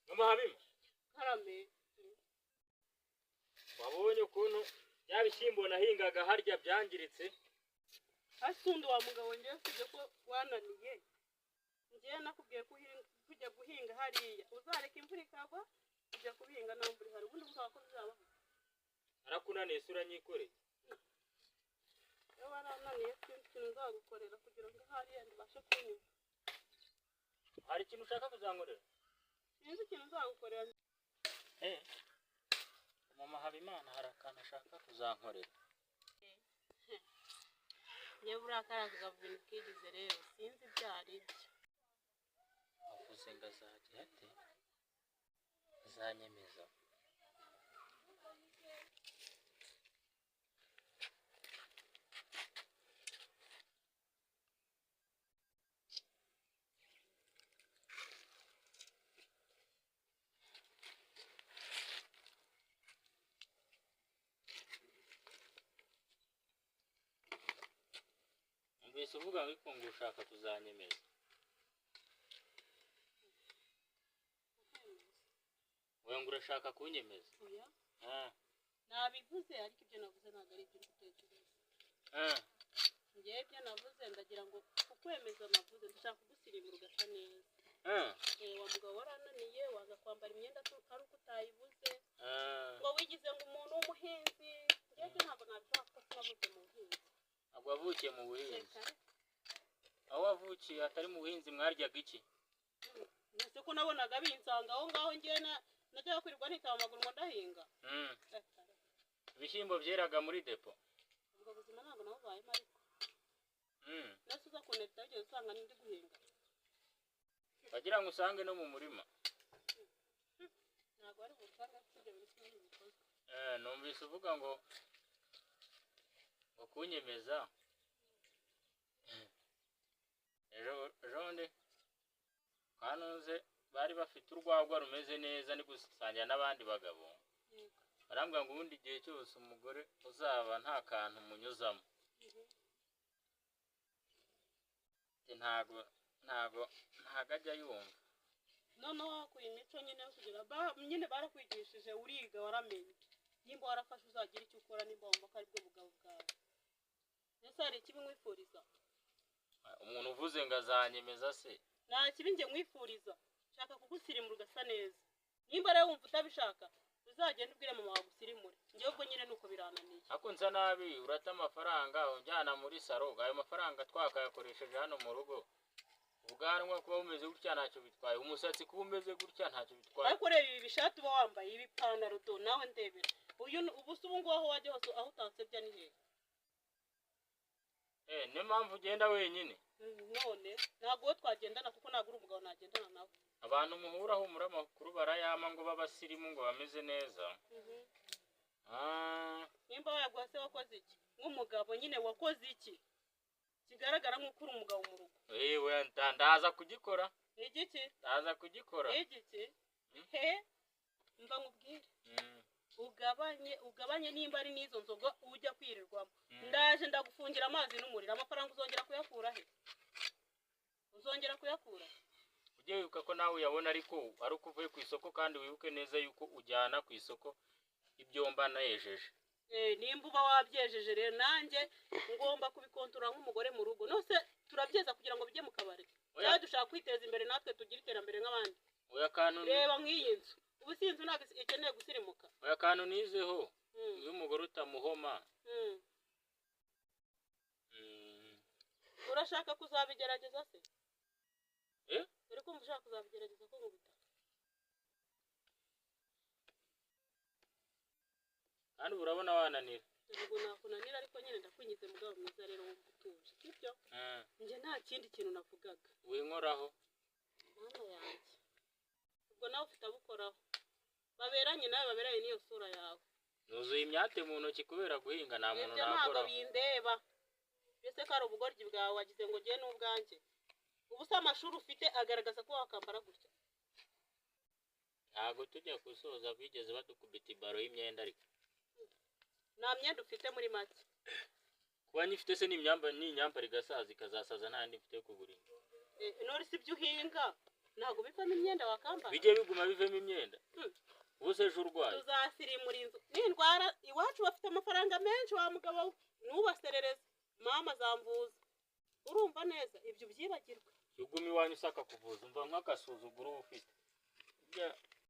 Mama Habima karame wabonye ukuntu byabishyimbo nahingaga harya byangiritse asundi wa mugabo ngiye kujya ko wananiye ngiye nakubwiye kujya guhinga hariya uzareka imvura ikagwa kujya kubihinga naho mburi hari ubundi buzaba ko bizabaho arakunaniye sura nyikoreye iyo warananiye sinzi nzagukorera kugira ngo hariya ndibashe kunyumva hari ikintu ushaka kuzankorera sinzi ikintu nzagukorera Mama Habimana hari akantu ashaka kuzankorera yewe urakaraga ibintu kigize rero sinzi ibyo ari byo avuze ngo azagira ate azanyemeza mbese uvuga ngo ushaka kuzanyemeza wowe ngo urashaka kunyemeza oya nabivuze ariko ibyo navuze ntabwo ari ibyo gutekereza ngewe ibyo navuze ndagira ngo kukwemeza navuze ndashaka kugusirimura ugasa neza wa mugabo warananiye waza kwambara imyenda ari uko utayibuze ngo wigize ngo umuntu w'umuhinzi ngewe ntabwo nabishaka ko sinavuze mu buhinzi ntabwo wavukiye mu buhinzi aho wavukiye atari mu buhinzi mwaryaga iki mbese ko nabonaga binsanga aho ngaho ngewe najyaga kwirirwa nitaba amaguru ngo ndahinga ibishyimbo byeraga muri depo ubwo buzima ntabwo nabubayemo ariko ndetse uza kuneta wigeze usanga ndi guhinga wagira ngo usange no mu murima ntabwo ari ubutanga ibyo bintu sinari bikozwe numvise uvuga ngo kunyemeza ejo hanuze bari bafite urwagwa rumeze neza ni gusangira n'abandi bagabo barambwira ngo ubundi igihe cyose umugore uzaba nta kantu munyuzamo ntago ajya yumva noneho wakuye imico nyine yo kugira nyine barakwigishije uriga waramenye nimba warafashe uzagira icyo ukora nimba wumva ko aribwo bugabo bwawe ese hari ikibi mwifuriza umuntu uvuze ngo azanyemeza se nta kibi njye mwifuriza shaka kugusirimura ugasa neza nimba rero wumva utabishaka uzagenda ubwire mama wawe gusirimure njyewe ubwo nyine nuko birananiye ariko nsa nabi urata amafaranga unjyana muri saro ayo mafaranga twakayakoresheje hano mu rugo ubwanwa kuba bumeze gutya ntacyo bitwaye umusatsi kuba umeze gutya ntacyo bitwaye ariko reba ibi bishati uba wambaye ibi pantaro do nawe ndebera ubu se ubu ngubu aho wajya hose aho utansebya ni hehe niyo mpamvu ugenda wenyine none ntabwo uwo twagendana kuko ntabwo uri umugabo nagendana nawe abantu muhura humura amakuru barayama ngo b'abasirimu ngo bameze neza nimba wayaguha se wakoze iki nk'umugabo nyine wakoze iki kigaragara nk'uko uri umugabo mu rugo yewe ndaza kugikora igiki ndaza kugikora igiki mva nkubwire ugabanye nimba ari n'izo nzoga ujya kwirirwamo ndaje ndagufungira amazi n'umuriro amafaranga uzongera kuyakura he uzongera kuyakura ujye wibuka ko nawe uyabona ariko ari uko uvuye ku isoko kandi wibuke neza yuko ujyana ku isoko ibyo mba nayejeje nimba uba wabyejeje rero nanjye ngomba kubikontorora nk'umugore mu rugo nose turabyeza kugira ngo bijye mu kabari cyangwa dushaka kwiteza imbere natwe tugire iterambere nk'abandi reba nk'iyi nzu ubu si inzu ntabwo ikeneye gusirimuka oya kantu nizeho iyo umugore utamuhoma urashaka kuzabigerageza se uri kumva ushaka kuzabigerageza ko nkubita kandi urabona wananira ntabwo nakunanira ariko nyine ndakwinyize mugabo mwiza rero wumva utuje sibyo njye nta kindi kintu navugaga winkoraho mwana yanjye ubwo nawe ufite abukoraho baberanye nawe baberanye n'iyo sura yawe nuzuye imyate mu ntoki kubera guhinga nta muntu nakoraho ntabwo bindeba mbese ko ari ubugoryi bwawe wagize ngo ngiye n'ubwanjye ubu se amashuri ufite agaragaza ko wakambara gutya ntabwo tujya gusoza bigeze badukubita ibaro y'imyenda ariko nta myenda ufite muri make kuba nyifite se n'imyambaro igasaza ikazasaza nta ndi mfite kugura none si bivemo imyenda wakambara bijye biguma bivemo imyenda ubuse ejo urwaye tuzasirimura inzu n'indwara iwacu bafite amafaranga menshi wa mugabo ntubaserereze mama zamvuza urumva neza ibyo byibagirwa uguma iwanyu usaka kuvuza umva nk'agasuzuguro uba ufite